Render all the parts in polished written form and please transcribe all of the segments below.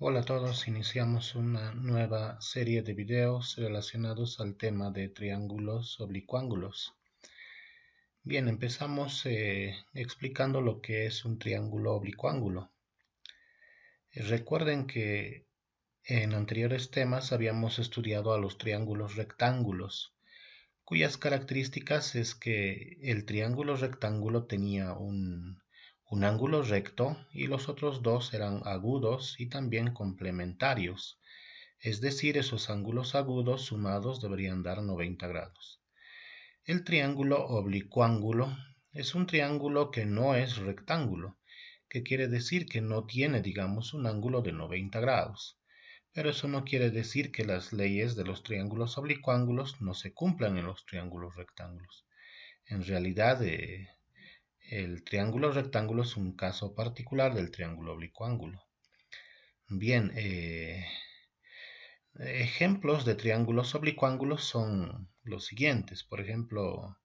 Hola a todos, iniciamos una nueva serie de videos relacionados al tema de triángulos oblicuángulos. Bien, empezamos explicando lo que es un triángulo oblicuángulo. Recuerden que en anteriores temas habíamos estudiado a los triángulos rectángulos, cuyas características es que el triángulo rectángulo tenía un ángulo recto y los otros dos eran agudos y también complementarios. Es decir, esos ángulos agudos sumados deberían dar 90 grados. El triángulo oblicuángulo es un triángulo que no es rectángulo, que quiere decir que no tiene, digamos, un ángulo de 90 grados. Pero eso no quiere decir que las leyes de los triángulos oblicuángulos no se cumplan en los triángulos rectángulos. En realidad, el triángulo rectángulo es un caso particular del triángulo oblicuángulo. Bien, ejemplos de triángulos oblicuángulos son los siguientes. Por ejemplo,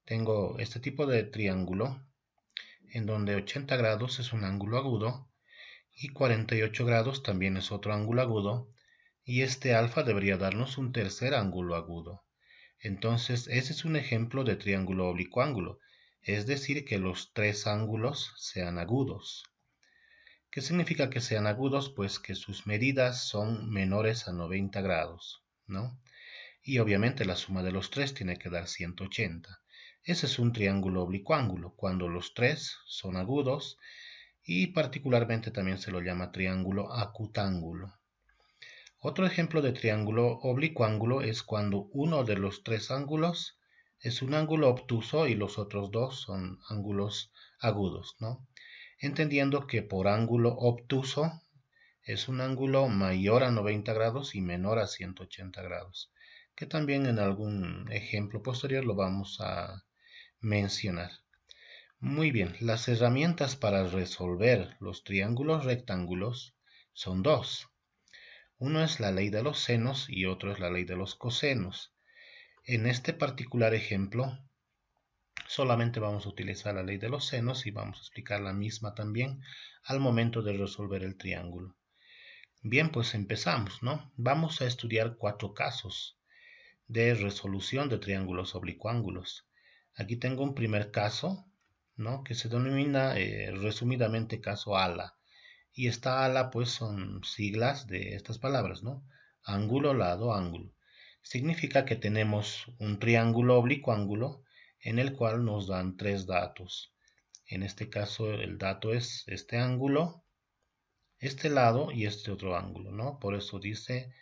tengo este tipo de triángulo en donde 80 grados es un ángulo agudo y 48 grados también es otro ángulo agudo, y este alfa debería darnos un tercer ángulo agudo. Entonces, ese es un ejemplo de triángulo oblicuángulo, es decir, que los tres ángulos sean agudos. ¿Qué significa que sean agudos? Pues que sus medidas son menores a 90 grados, ¿no? Y obviamente la suma de los tres tiene que dar 180. Ese es un triángulo oblicuángulo, cuando los tres son agudos, y particularmente también se lo llama triángulo acutángulo. Otro ejemplo de triángulo oblicuángulo es cuando uno de los tres ángulos es un ángulo obtuso y los otros dos son ángulos agudos, ¿no? Entendiendo que por ángulo obtuso es un ángulo mayor a 90 grados y menor a 180 grados, que también en algún ejemplo posterior lo vamos a mencionar. Muy bien, las herramientas para resolver los triángulos rectángulos son dos. Uno es la ley de los senos y otro es la ley de los cosenos. En este particular ejemplo, solamente vamos a utilizar la ley de los senos y vamos a explicar la misma también al momento de resolver el triángulo. Bien, pues empezamos, ¿no? Vamos a estudiar 4 casos de resolución de triángulos oblicuángulos. Aquí tengo un primer caso, ¿no? Que se denomina resumidamente caso ALA. Y esta ALA, pues son siglas de estas palabras, ¿no? Ángulo, lado, ángulo. Significa que tenemos un triángulo oblicuángulo en el cual nos dan 3 datos. En este caso, el dato es este ángulo, este lado y este otro ángulo, ¿no? Por eso dice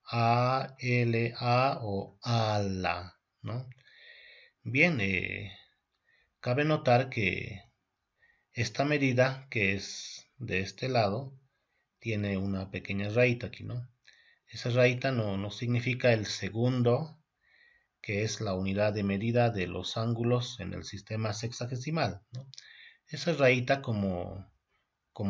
ALA o ALA, ¿no? Bien, cabe notar que esta medida, que es de este lado, tiene una pequeña rayita aquí, ¿no? Esa rayita no significa el segundo, que es la unidad de medida de los ángulos en el sistema sexagesimal, ¿no? Esa rayita, como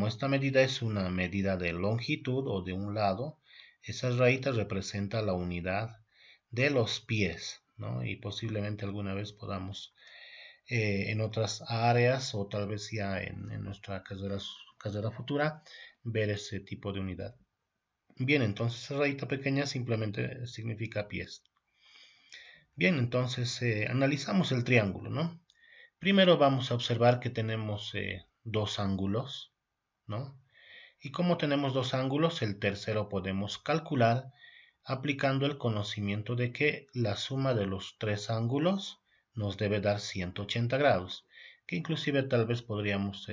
esta medida es una medida de longitud o de un lado, esa rayita representa la unidad de los pies, ¿no? Y posiblemente alguna vez podamos en otras áreas o tal vez ya en nuestra carrera futura ver ese tipo de unidad. Bien, entonces esa rayita pequeña simplemente significa pies. Bien, entonces analizamos el triángulo, ¿no? Primero vamos a observar que tenemos dos ángulos, ¿no? Y como tenemos dos ángulos, el tercero podemos calcular aplicando el conocimiento de que la suma de los tres ángulos nos debe dar 180 grados, que inclusive tal vez podríamos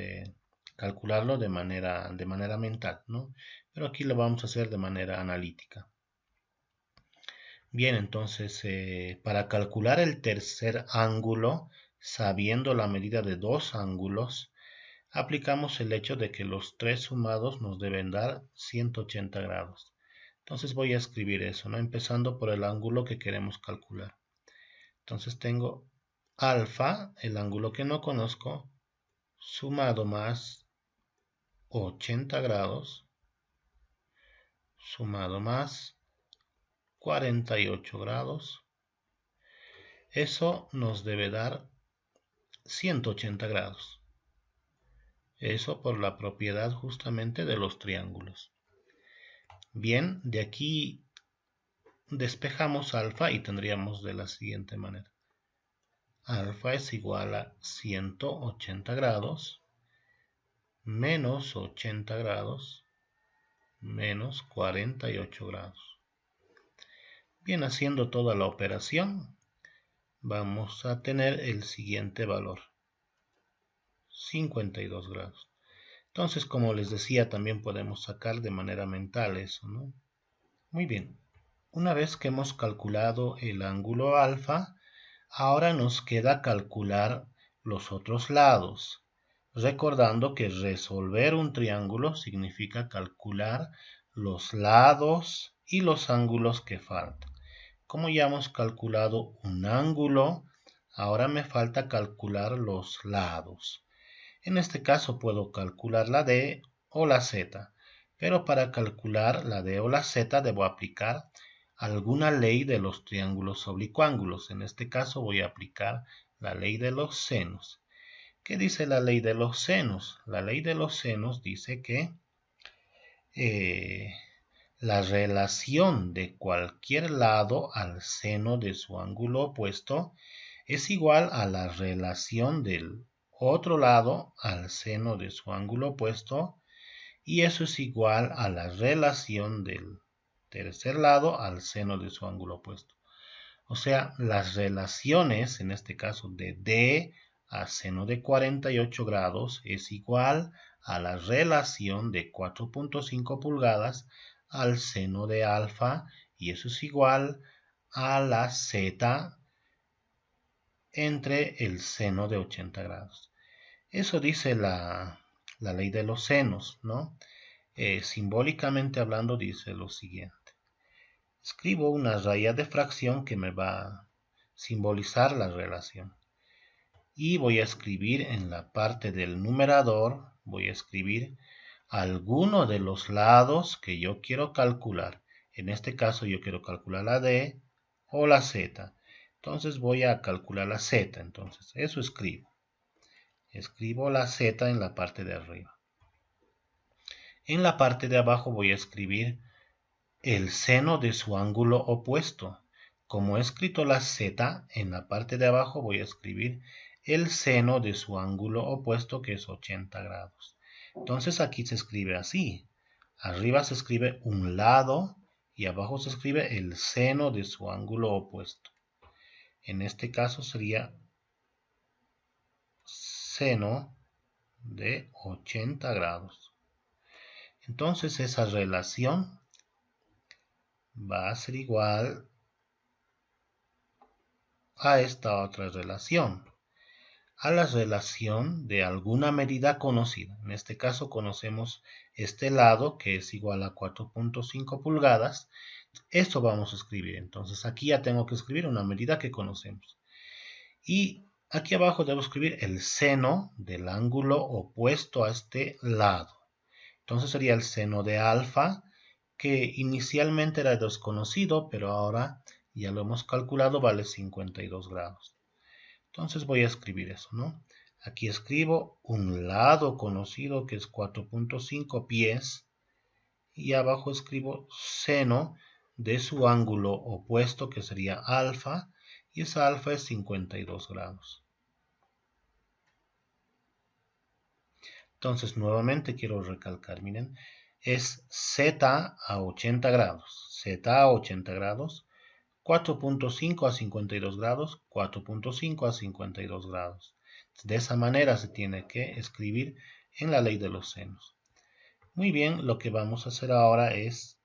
calcularlo de manera mental, ¿no? Pero aquí lo vamos a hacer de manera analítica. Bien, entonces para calcular el tercer ángulo, sabiendo la medida de dos ángulos, aplicamos el hecho de que los tres sumados nos deben dar 180 grados. Entonces voy a escribir eso, ¿no? Empezando por el ángulo que queremos calcular. Entonces tengo alfa, el ángulo que no conozco, sumado más 80 grados, sumado más 48 grados. Eso nos debe dar 180 grados. Eso por la propiedad justamente de los triángulos. Bien, de aquí despejamos alfa y tendríamos de la siguiente manera. Alfa es igual a 180 grados menos 80 grados menos 48 grados. Bien, haciendo toda la operación, vamos a tener el siguiente valor, 52 grados. Entonces, como les decía, también podemos sacar de manera mental eso, ¿no? Muy bien. Una vez que hemos calculado el ángulo alfa, ahora nos queda calcular los otros lados. Recordando que resolver un triángulo significa calcular los lados y los ángulos que faltan. Como ya hemos calculado un ángulo, ahora me falta calcular los lados. En este caso puedo calcular la D o la Z, pero para calcular la D o la Z debo aplicar alguna ley de los triángulos oblicuángulos. En este caso voy a aplicar la ley de los senos. ¿Qué dice la ley de los senos? La ley de los senos dice que la relación de cualquier lado al seno de su ángulo opuesto es igual a la relación del otro lado al seno de su ángulo opuesto, y eso es igual a la relación del tercer lado al seno de su ángulo opuesto. O sea, las relaciones, en este caso de D a seno de 48 grados, es igual a la relación de 4.5 pulgadas al seno de alfa, y eso es igual a la Z entre el seno de 80 grados. Eso dice la ley de los senos, ¿no? Simbólicamente hablando dice lo siguiente. Escribo una raya de fracción que me va a simbolizar la relación. Y voy a escribir en la parte del numerador, voy a escribir alguno de los lados que yo quiero calcular. En este caso yo quiero calcular la D o la Z. Entonces voy a calcular la Z. Entonces eso escribo. Escribo la Z en la parte de arriba. En la parte de abajo voy a escribir el seno de su ángulo opuesto. Como he escrito la Z, en la parte de abajo voy a escribir el seno de su ángulo opuesto, que es 80 grados. Entonces aquí se escribe así. Arriba se escribe un lado y abajo se escribe el seno de su ángulo opuesto. En este caso sería seno de 80 grados. Entonces esa relación va a ser igual a esta otra relación, a la relación de alguna medida conocida. En este caso conocemos este lado, que es igual a 4.5 pulgadas. Esto vamos a escribir. Entonces aquí ya tengo que escribir una medida que conocemos. Y aquí abajo debo escribir el seno del ángulo opuesto a este lado. Entonces sería el seno de alfa, que inicialmente era desconocido, pero ahora ya lo hemos calculado, vale 52 grados. Entonces voy a escribir eso, ¿no? Aquí escribo un lado conocido que es 4.5 pies, y abajo escribo seno de su ángulo opuesto, que sería alfa, y esa alfa es 52 grados. Entonces nuevamente quiero recalcar, miren, es Z a 80 grados, Z a 80 grados, 4.5 a 52 grados, 4.5 a 52 grados. De esa manera se tiene que escribir en la ley de los senos. Muy bien, lo que vamos a hacer ahora es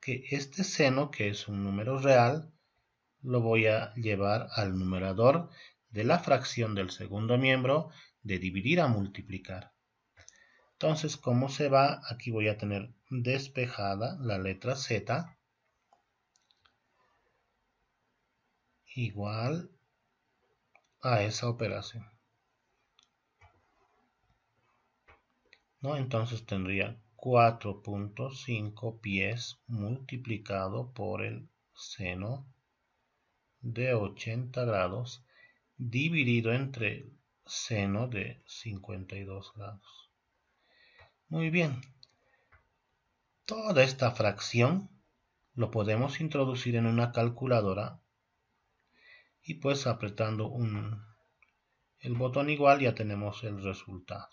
que este seno, que es un número real, lo voy a llevar al numerador de la fracción del segundo miembro de dividir a multiplicar. Entonces, ¿cómo se va? Aquí voy a tener despejada la letra Z igual a esa operación, ¿no? Entonces tendría 4.5 pies multiplicado por el seno de 80 grados dividido entre el seno de 52 grados. Muy bien. Toda esta fracción lo podemos introducir en una calculadora y pues apretando el botón igual ya tenemos el resultado.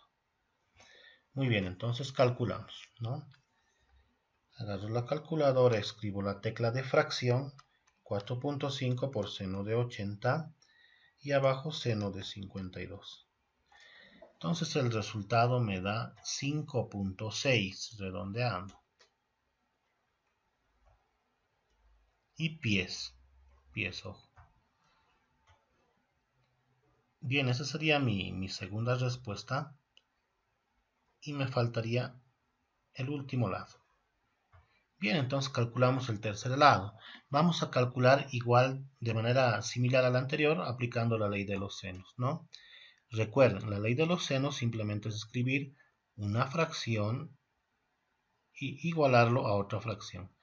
Muy bien, entonces calculamos, ¿no? Agarro la calculadora, escribo la tecla de fracción, 4.5 por seno de 80 y abajo seno de 52. Entonces el resultado me da 5.6 redondeando. Y pies, ojo. Bien, esa sería mi segunda respuesta. Y me faltaría el último lado. Bien, entonces calculamos el tercer lado. Vamos a calcular igual, de manera similar a la anterior, aplicando la ley de los senos, ¿no? Recuerden, la ley de los senos simplemente es escribir una fracción y igualarlo a otra fracción.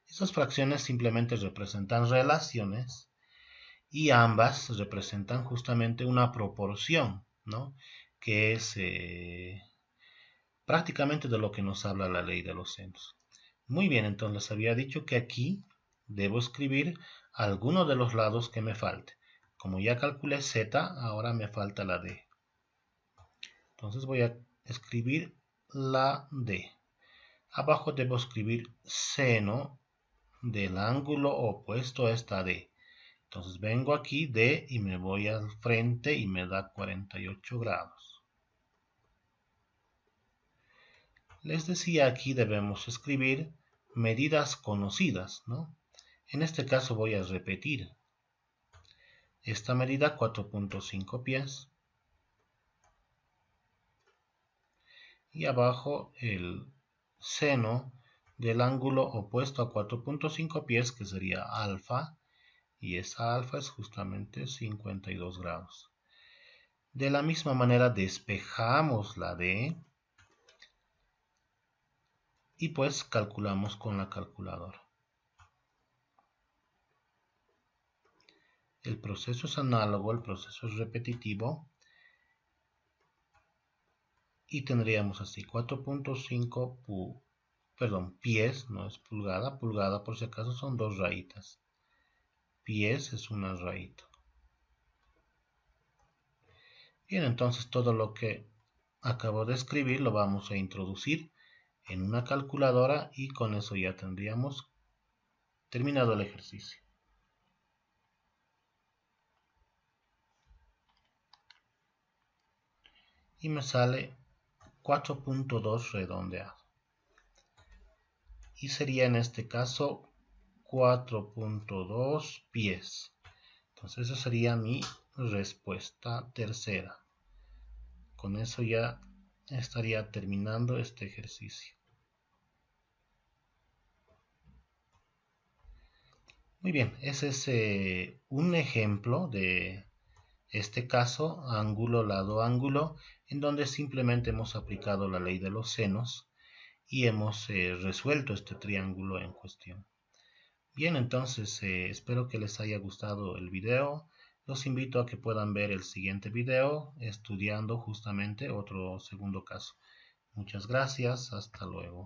Estas fracciones simplemente representan relaciones y ambas representan justamente una proporción, ¿no? Que es prácticamente de lo que nos habla la ley de los senos. Muy bien, entonces les había dicho que aquí debo escribir alguno de los lados que me falte. Como ya calculé z, ahora me falta la d. Entonces voy a escribir la d. Abajo debo escribir seno del ángulo opuesto a esta d. Entonces vengo aquí d y me voy al frente y me da 48 grados. Les decía, aquí debemos escribir medidas conocidas, ¿no? En este caso voy a repetir esta medida, 4.5 pies, y abajo el seno del ángulo opuesto a 4.5 pies, que sería alfa, y esa alfa es justamente 52 grados. De la misma manera despejamos la D y pues calculamos con la calculadora. El proceso es análogo, el proceso es repetitivo y tendríamos así 4.5 pies, no es pulgada, pulgada por si acaso son dos rayitas. Pies es una rayita. Bien, entonces todo lo que acabo de escribir lo vamos a introducir en una calculadora y con eso ya tendríamos terminado el ejercicio. Y me sale 4.2 redondeado. Y sería en este caso 4.2 pies. Entonces esa sería mi respuesta tercera. Con eso ya estaría terminando este ejercicio. Muy bien, ese es un ejemplo de este caso, ángulo, lado, ángulo, en donde simplemente hemos aplicado la ley de los senos y hemos resuelto este triángulo en cuestión. Bien, entonces espero que les haya gustado el video. Los invito a que puedan ver el siguiente video estudiando justamente otro segundo caso. Muchas gracias, hasta luego.